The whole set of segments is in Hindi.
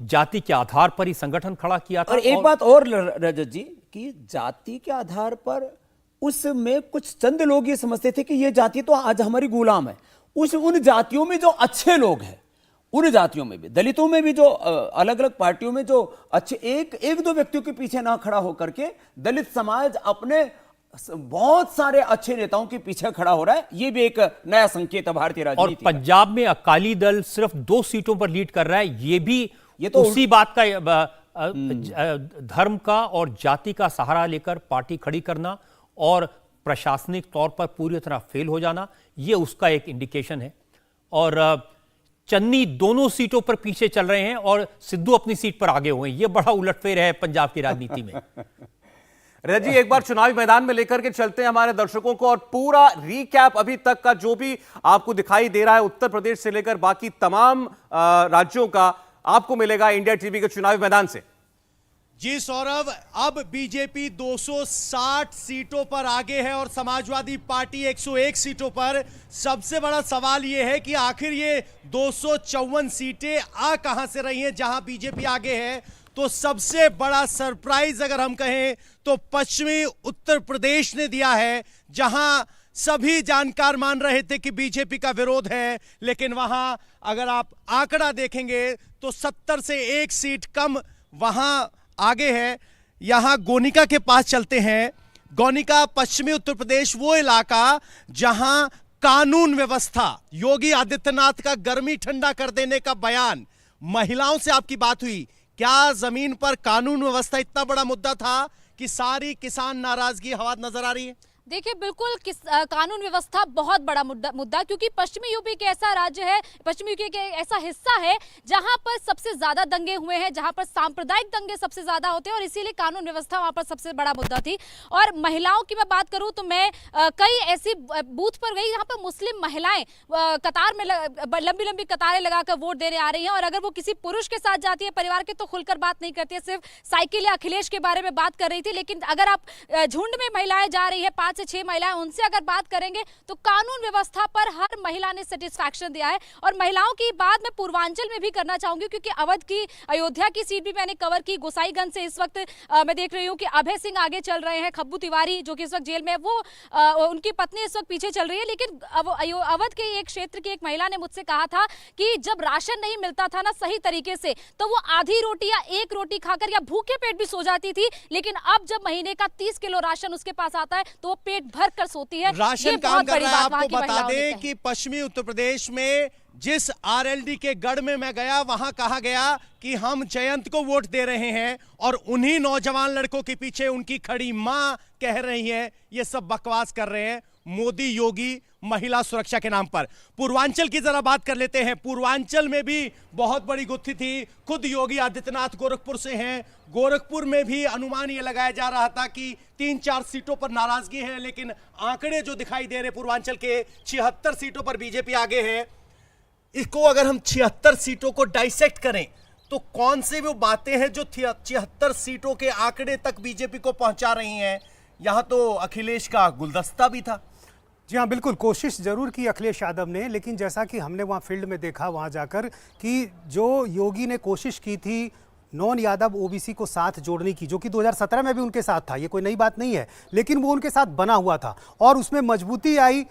जाति के आधार पर ही संगठन खड़ा किया था। और एक बात और रजत जी कि जाति के आधार पर उसमें कुछ चंद लोग ये समझते थे कि ये जाति तो आज हमारी गुलाम है। उन जातियों में जो अच्छे लोग हैं, उन जातियों में भी, दलितों में भी, जो अलग अलग पार्टियों में जो अच्छे एक दो व्यक्तियों के पीछे ना खड़ा होकर के दलित समाज अपने बहुत सारे अच्छे नेताओं के पीछे खड़ा हो रहा है। ये भी एक नया संकेत है भारतीय राजनीति। और पंजाब में अकाली दल सिर्फ 2 सीटों पर लीड कर रहा है। ये तो उसी बात का धर्म का और जाति का सहारा लेकर पार्टी खड़ी करना और प्रशासनिक तौर पर पूरी तरह फेल हो जाना, ये उसका एक इंडिकेशन है। और चन्नी दोनों सीटों पर पीछे चल रहे हैं और सिद्धू अपनी सीट पर आगे हुए हैं। ये बड़ा उलटफेर है पंजाब की राजनीति में। रजत जी, एक बार चुनावी मैदान में लेकर के चलते हैं हमारे दर्शकों को और पूरा रीकैप अभी तक का जो भी आपको दिखाई दे रहा है उत्तर प्रदेश से लेकर बाकी तमाम राज्यों का आपको मिलेगा इंडिया टीवी के चुनावी मैदान से। जी सौरभ, अब बीजेपी 260 सीटों पर आगे है और समाजवादी पार्टी 101 सीटों पर। सबसे बड़ा सवाल यह है कि आखिर ये 254 सीटें आ कहां से रही हैं जहां बीजेपी आगे है। तो सबसे बड़ा सरप्राइज अगर हम कहें तो पश्चिमी उत्तर प्रदेश ने दिया है, जहां सभी जानकार मान रहे थे कि बीजेपी का विरोध है, लेकिन वहां अगर आप आंकड़ा देखेंगे तो 70 से 1 सीट कम वहां आगे है। यहां गोनिका के पास चलते हैं। गोनिका, पश्चिमी उत्तर प्रदेश, वो इलाका जहां कानून व्यवस्था, योगी आदित्यनाथ का गर्मी ठंडा कर देने का बयान, महिलाओं से आपकी बात हुई, क्या जमीन पर कानून व्यवस्था इतना बड़ा मुद्दा था कि सारी किसान नाराजगी हवा नजर आ रही है? देखिए, बिल्कुल कानून व्यवस्था बहुत बड़ा मुद्दा, क्योंकि पश्चिमी यूपी के ऐसा राज्य है, पश्चिमी यूपी के ऐसा हिस्सा है जहां पर सबसे ज्यादा दंगे हुए हैं, जहां पर सांप्रदायिक दंगे सबसे ज्यादा होते हैं और इसीलिए कानून व्यवस्था वहां पर सबसे बड़ा मुद्दा थी। और महिलाओं की मैं बात करूं तो मैं कई ऐसी बूथ पर गई जहां पर मुस्लिम महिलाएं कतार में लंबी लंबी कतारें लगाकर वोट देने आ रही हैं। और अगर वो किसी पुरुष के साथ जाती है परिवार के तो खुलकर बात नहीं करती है, सिर्फ साइकिल या अखिलेश के बारे में बात कर रही थी। लेकिन अगर आप झुंड में महिलाएं जा रही है, 5 से 6 महिलाएं, उनसे अगर बात करेंगे तो कानून व्यवस्था पर हर महिला ने सेटिस्फैक्शन दिया है। और महिलाओं की बात मैं पूर्वांचल में भी करना चाहूंगी, क्योंकि अवध की, अयोध्या की सीट भी मैंने कवर की। गोसाईगंज से इस वक्त मैं देख रही हूं कि अभय सिंह आगे चल रहे हैं, खब्बू तिवारी जो कि इस वक्त जेल में है, वो उनकी पत्नी इस वक्त पीछे चल रही है। लेकिन अवध के एक क्षेत्र की एक महिला ने मुझसे कहा था कि जब राशन नहीं मिलता था ना सही तरीके से, तो वो आधी रोटी या 1 रोटी खाकर या भूखे पेट भी सो जाती थी। लेकिन अब जब महीने का 30 किलो राशन उसके पास आता है तो वो पेट भर कर सोती है। राशन काम कर रहा है। आपको बता दें कि पश्चिमी उत्तर प्रदेश में जिस आरएलडी के गढ़ में मैं गया, वहां कहा गया कि हम जयंत को वोट दे रहे हैं और उन्हीं नौजवान लड़कों के पीछे उनकी खड़ी मां कह रही है ये सब बकवास कर रहे हैं मोदी योगी महिला सुरक्षा के नाम पर। पूर्वांचल की जरा बात कर लेते हैं। पूर्वांचल में भी बहुत बड़ी गुत्थी थी। खुद योगी आदित्यनाथ गोरखपुर से हैं। गोरखपुर में भी अनुमान ये लगाया जा रहा था कि 3-4 सीटों पर नाराजगी है, लेकिन आंकड़े जो दिखाई दे रहे पूर्वांचल के 76 सीटों पर बीजेपी आगे है। इसको अगर हम 76 सीटों को डाइसेक्ट करें तो कौन से वो बातें हैं जो 76 सीटों के आंकड़े तक बीजेपी को पहुंचा रही हैं? यहां तो अखिलेश का गुलदस्ता भी था। जी हाँ, बिल्कुल कोशिश जरूर की अखिलेश यादव ने, लेकिन जैसा कि हमने वहाँ फील्ड में देखा वहाँ जाकर कि जो योगी ने कोशिश की थी नॉन यादव ओबीसी को साथ जोड़ने की, जो कि 2017 में भी उनके साथ था, ये कोई नई बात नहीं है, लेकिन वो उनके साथ बना हुआ था और उसमें मजबूती आई।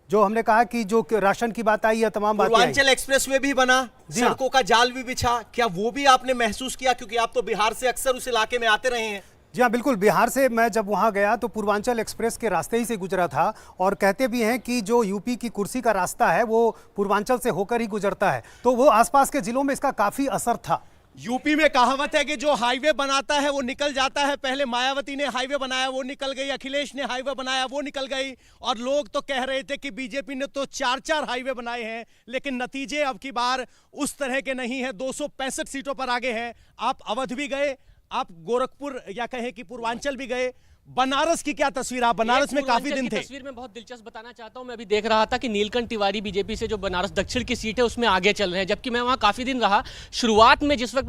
जो हमने कहा कि जो राशन की बात आई या तमाम बातें, पूर्वांचल एक्सप्रेसवे भी बना, सड़कों का जाल भी बिछा, क्या वो भी आपने महसूस किया? क्योंकि आप तो बिहार से अक्सर उस इलाके में आते रहे हैं। जी हाँ, बिल्कुल। बिहार से मैं जब वहाँ गया तो पूर्वांचल एक्सप्रेस के रास्ते ही से गुजरा था और कहते भी हैं कि जो यूपी की कुर्सी का रास्ता है वो पूर्वांचल से होकर ही गुजरता है, तो वो आसपास के जिलों में इसका काफी असर था। यूपी में कहावत है कि जो हाईवे बनाता है वो निकल जाता है। पहले मायावती ने हाईवे बनाया, वो निकल गई, अखिलेश ने हाईवे बनाया, वो निकल गई। और लोग तो कह रहे थे कि बीजेपी ने तो 4-4 हाईवे बनाए हैं, लेकिन नतीजे अब की बार उस तरह के नहीं है। 265 सीटों पर आगे हैं। आप अवध भी गए, आप गोरखपुर या कहें कि पूर्वांचल भी गए। बनारस की क्या तस्वीर? आप बनारस में काफी दिन थे। तस्वीर में बहुत दिलचस्प बताना चाहता हूं। मैं अभी देख रहा था कि नीलकंठ तिवारी बीजेपी से जो बनारस दक्षिण की सीट है उसमें आगे चल रहे हैं, जबकि मैं वहां काफी दिन रहा। शुरुआत में जिस वक्त